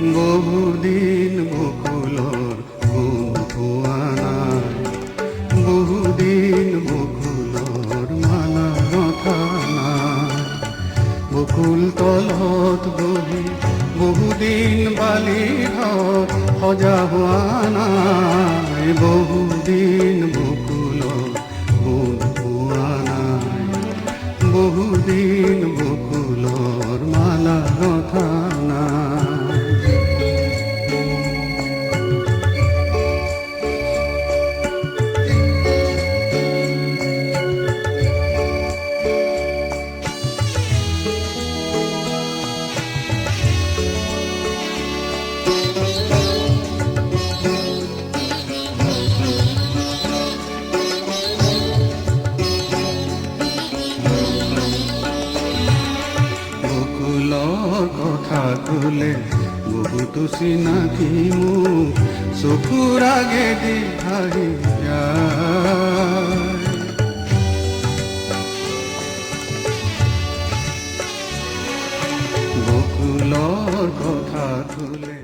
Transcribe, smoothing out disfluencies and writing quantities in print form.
বহুদিন বকুলৰ গুণ পোৱা নাই, বহুদিন বকুলৰ মালা ৰথা নাই। বকুল তলত বহি বহুদিন বালিঘৰ সজা হোৱা নাই, বহুদিন বকুলৰ গুণ পোৱা নাই, বহুদিন বকুলৰ মালা ৰথা নাই। বকুলৰ কথা ক'লে বহুতো চিনাকি মোক চকুৰ আগেদি ভাহি যায়। বকুলৰ কথা ক'লে